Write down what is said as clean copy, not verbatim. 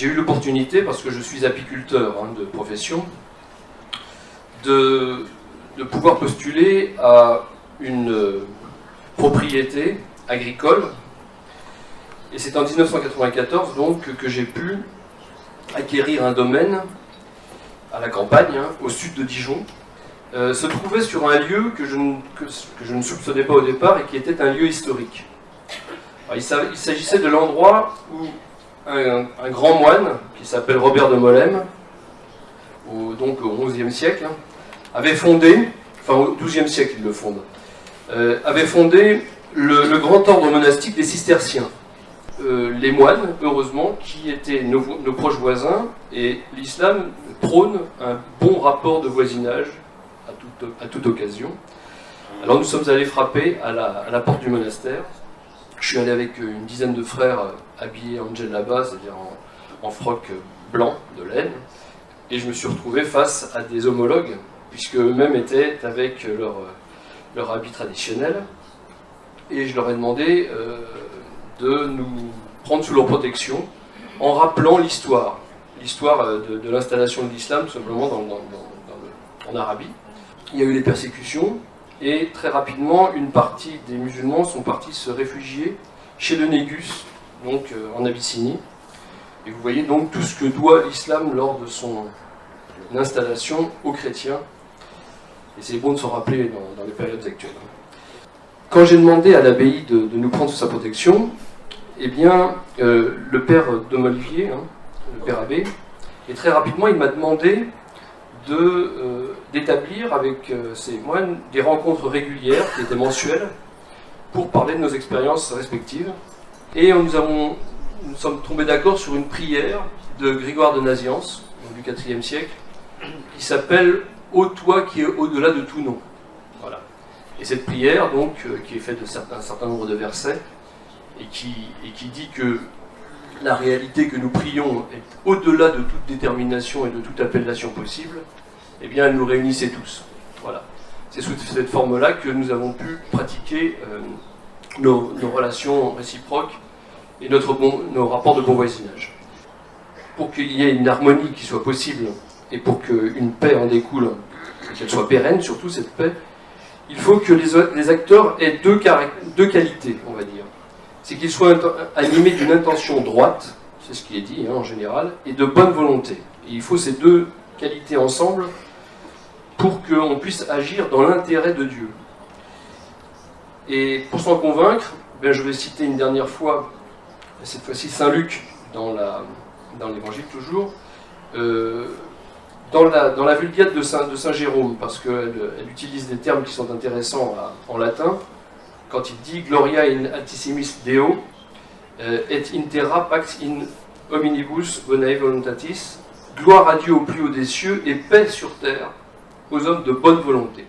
j'ai eu l'opportunité, parce que je suis apiculteur de profession, de pouvoir postuler à une propriété agricole. Et c'est en 1994 donc que j'ai pu acquérir un domaine à la campagne, au sud de Dijon, se trouvait sur un lieu que je ne soupçonnais pas au départ et qui était un lieu historique. Alors, il s'agissait de l'endroit où un grand moine, qui s'appelle Robert de Molème, donc au XIe siècle, avait fondé, enfin au XIIe siècle il le fonde, avait fondé le grand ordre monastique des cisterciens. Les moines, heureusement, qui étaient nos proches voisins, et l'islam prône un bon rapport de voisinage à toute occasion. Alors nous sommes allés frapper à la porte du monastère. Je suis allé avec une dizaine de frères habillés en djellaba, c'est-à-dire en froc blanc de laine, et je me suis retrouvé face à des homologues, puisque eux-mêmes étaient avec leur habit traditionnel, et je leur ai demandé de nous prendre sous leur protection en rappelant l'histoire de l'installation de l'islam, tout simplement en Arabie. Il y a eu des persécutions, et très rapidement, une partie des musulmans sont partis se réfugier chez le Négus, donc en Abyssinie. Et vous voyez donc tout ce que doit l'islam lors de son installation aux chrétiens. Et c'est bon de s'en rappeler dans les périodes actuelles. Quand j'ai demandé à l'abbaye de nous prendre sous sa protection, eh bien, le père Domolivier, le père abbé, et très rapidement, il m'a demandé d'établir avec ces moines des rencontres régulières, qui étaient mensuelles, pour parler de nos expériences respectives. Et nous sommes tombés d'accord sur une prière de Grégoire de Nazianze, du IVe siècle, qui s'appelle « Ô toi qui es au-delà de tout nom ». Voilà. Et cette prière, donc, qui est faite d'un certain nombre de versets, et qui dit que la réalité que nous prions est au-delà de toute détermination et de toute appellation possible, eh bien, elle nous réunissait tous. Voilà. C'est sous cette forme-là que nous avons pu pratiquer nos relations réciproques et nos rapports de bon voisinage. Pour qu'il y ait une harmonie qui soit possible et pour qu'une paix en découle, et qu'elle soit pérenne, surtout cette paix, il faut que les acteurs aient deux qualités, on va dire. C'est qu'ils soient animés d'une intention droite, c'est ce qui est dit en général, et de bonne volonté. Et il faut ces deux qualités ensemble pour qu'on puisse agir dans l'intérêt de Dieu. Et pour s'en convaincre, je vais citer une dernière fois, cette fois-ci Saint Luc, dans l'Évangile toujours, dans la Vulgate de Saint Jérôme, parce qu'elle utilise des termes qui sont intéressants en latin, quand il dit « Gloria in altissimis Deo, et in terra pax in hominibus bonae voluntatis », gloire à Dieu au plus haut des cieux et paix sur terre aux hommes de bonne volonté.